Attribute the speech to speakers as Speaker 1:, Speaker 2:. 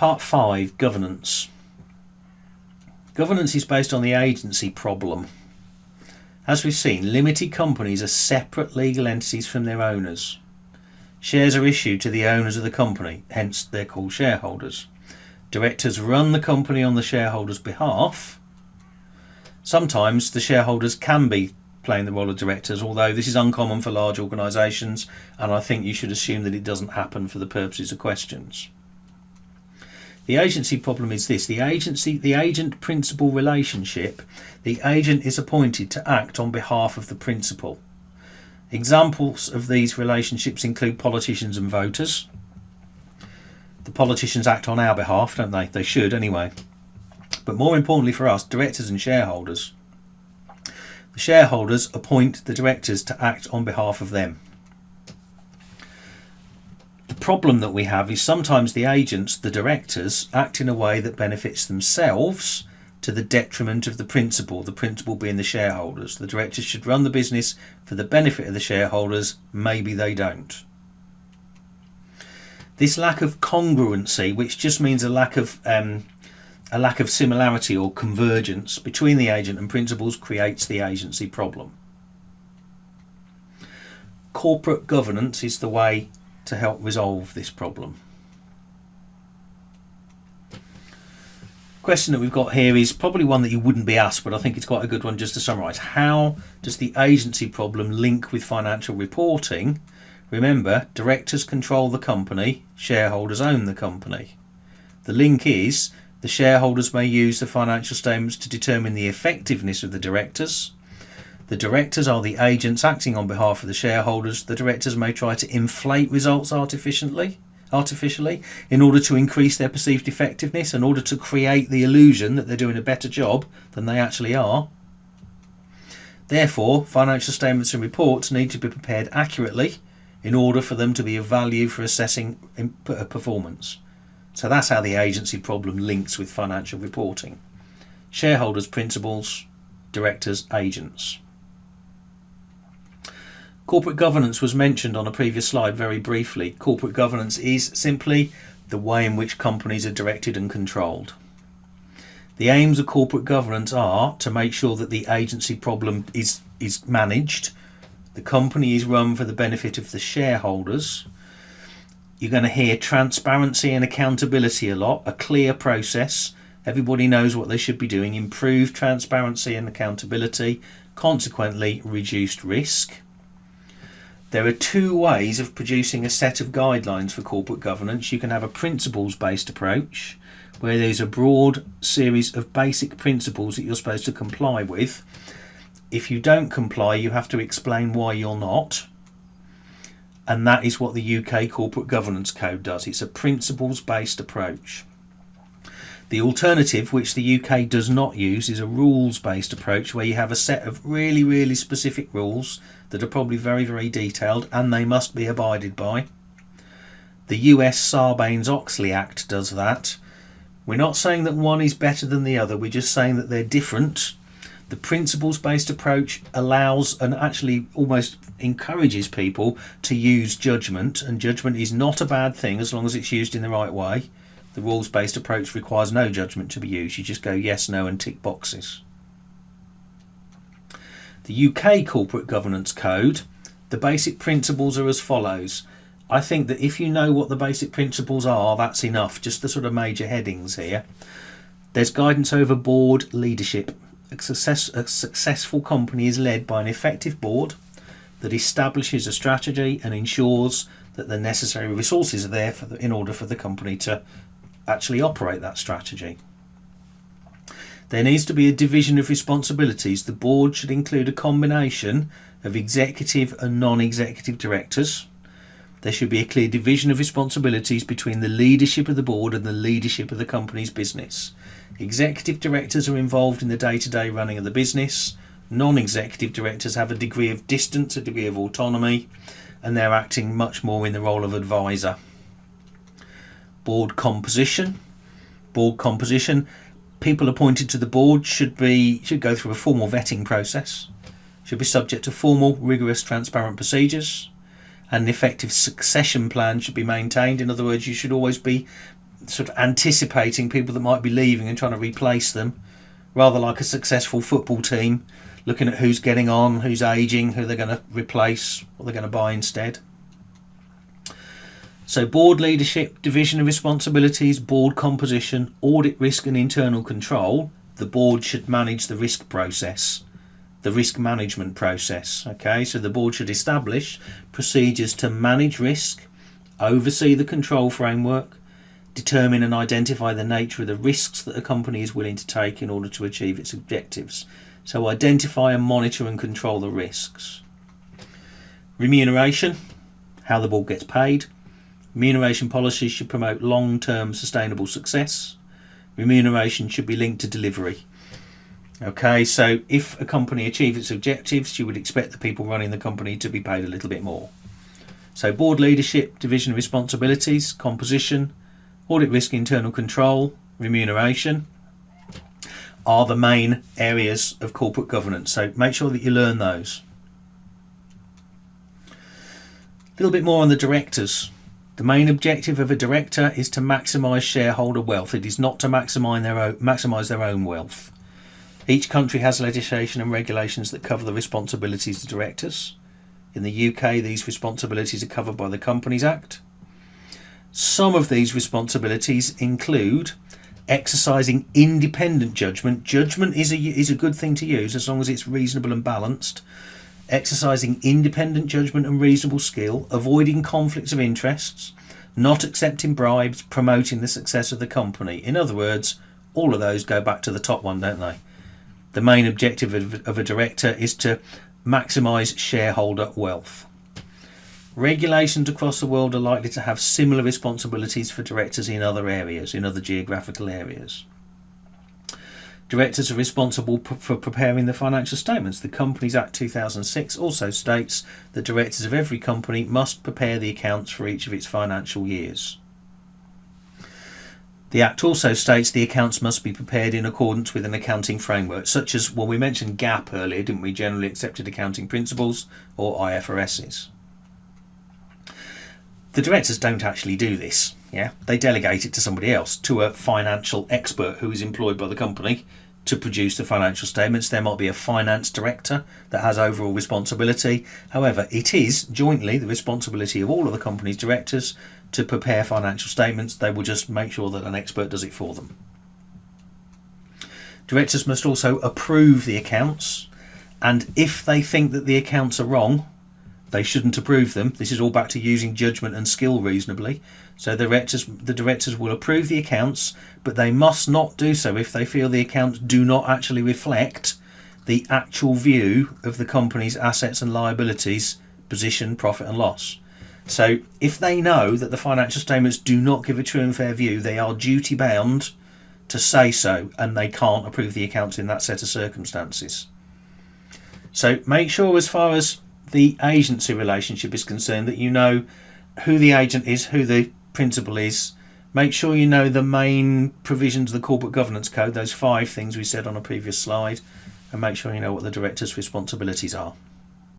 Speaker 1: Part 5, governance. Governance is based on the agency problem. As we've seen, limited companies are separate legal entities from their owners. Shares are issued to the owners of the company, hence they're called shareholders. Directors run the company on the shareholders' behalf. Sometimes the shareholders can be playing the role of directors, although this is uncommon for large organisations, and I think you should assume that it doesn't happen for the purposes of questions. The agency problem is this: the agent-principal relationship. The agent is appointed to act on behalf of the principal. Examples of these relationships include politicians and voters. The politicians act on our behalf, don't they? They should anyway. But more importantly for us, directors and shareholders. The shareholders appoint the directors to act on behalf of them. The problem that we have is sometimes the agents, the directors, act in a way that benefits themselves to the detriment of the principal being the shareholders. The directors should run the business for the benefit of the shareholders, maybe they don't. This lack of congruency, which just means a lack of similarity or convergence between the agent and principals, creates the agency problem. Corporate governance is the way to help resolve this problem. Question that we've got here is probably one that you wouldn't be asked, but I think it's quite a good one just to summarise. How does the agency problem link with financial reporting? Remember, directors control the company, shareholders own the company. The link is the shareholders may use the financial statements to determine the effectiveness of the directors. The directors are the agents acting on behalf of the shareholders. The directors may try to inflate results artificially in order to increase their perceived effectiveness, in order to create the illusion that they're doing a better job than they actually are. Therefore, financial statements and reports need to be prepared accurately in order for them to be of value for assessing performance. So that's how the agency problem links with financial reporting. Shareholders, principals, directors, agents. Corporate governance was mentioned on a previous slide very briefly. Corporate governance is simply the way in which companies are directed and controlled. The aims of corporate governance are to make sure that the agency problem is managed. The company is run for the benefit of the shareholders. You're going to hear transparency and accountability a lot, a clear process. Everybody knows what they should be doing. Improved transparency and accountability, consequently reduced risk. There are two ways of producing a set of guidelines for corporate governance. You can have a principles-based approach, where there's a broad series of basic principles that you're supposed to comply with. If you don't comply, you have to explain why you're not. And that is what the UK Corporate Governance Code does. It's a principles-based approach. The alternative, which the UK does not use, is a rules-based approach, where you have a set of really, really specific rules that are probably very, very detailed, and they must be abided by. The US Sarbanes-Oxley Act does that. We're not saying that one is better than the other, we're just saying that they're different. The principles-based approach allows and actually almost encourages people to use judgment, and judgment is not a bad thing as long as it's used in the right way. The rules-based approach requires no judgment to be used. You just go yes, no and tick boxes. The UK Corporate Governance Code, the basic principles are as follows. I think that if you know what the basic principles are, that's enough, just the sort of major headings here. There's guidance over board leadership. A successful company is led by an effective board that establishes a strategy and ensures that the necessary resources are there in order for the company to actually operate that strategy. There needs to be a division of responsibilities. The board should include a combination of executive and non-executive directors. There should be a clear division of responsibilities between the leadership of the board and the leadership of the company's business. Executive directors are involved in the day-to-day running of the business. Non-executive directors have a degree of distance, a degree of autonomy, and they're acting much more in the role of advisor. Board composition. People appointed to the board should go through a formal vetting process, should be subject to formal, rigorous, transparent procedures, and an effective succession plan should be maintained. In other words, you should always be sort of anticipating people that might be leaving and trying to replace them, rather like a successful football team, looking at who's getting on, who's aging, who they're going to replace, what they're going to buy instead. So board leadership, division of responsibilities, board composition, audit risk and internal control. The board should manage the risk process, the risk management process. Okay, so the board should establish procedures to manage risk, oversee the control framework, determine and identify the nature of the risks that a company is willing to take in order to achieve its objectives. So identify and monitor and control the risks. Remuneration, how the board gets paid. Remuneration policies should promote long-term sustainable success. Remuneration should be linked to delivery. Okay, so if a company achieves its objectives, you would expect the people running the company to be paid a little bit more. So board leadership, division of responsibilities, composition, audit risk, internal control, remuneration are the main areas of corporate governance. So make sure that you learn those. A little bit more on the directors. The main objective of a director is to maximise shareholder wealth. It is not to maximise their own wealth. Each country has legislation and regulations that cover the responsibilities of directors. In the UK, these responsibilities are covered by the Companies Act. Some of these responsibilities include exercising independent judgment. Judgment is a good thing to use as long as it's reasonable and balanced. Exercising independent judgment and reasonable skill, avoiding conflicts of interests, not accepting bribes, promoting the success of the company. In other words, all of those go back to the top one, don't they? The main objective of a director is to maximise shareholder wealth. Regulations across the world are likely to have similar responsibilities for directors in other areas, in other geographical areas. Directors are responsible for preparing the financial statements. The Companies Act 2006 also states that directors of every company must prepare the accounts for each of its financial years. The Act also states the accounts must be prepared in accordance with an accounting framework, such as, well, we mentioned GAAP earlier, didn't we? Generally Accepted Accounting Principles, or IFRSs. The directors don't actually do this. They delegate it to somebody else, to a financial expert who is employed by the company to produce the financial statements. There might be a finance director that has overall responsibility. However, it is jointly the responsibility of all of the company's directors to prepare financial statements. They will just make sure that an expert does it for them. Directors must also approve the accounts, and if they think that the accounts are wrong, they shouldn't approve them. This is all back to using judgment and skill reasonably. So the directors will approve the accounts, but they must not do so if they feel the accounts do not actually reflect the actual view of the company's assets and liabilities, position, profit and loss. So if they know that the financial statements do not give a true and fair view, they are duty bound to say so, and they can't approve the accounts in that set of circumstances. So make sure, as far as the agency relationship is concerned, that you know who the agent is, who the principal is. Make sure you know the main provisions of the Corporate Governance Code, those 5 things we said on a previous slide, and make sure you know what the director's responsibilities are.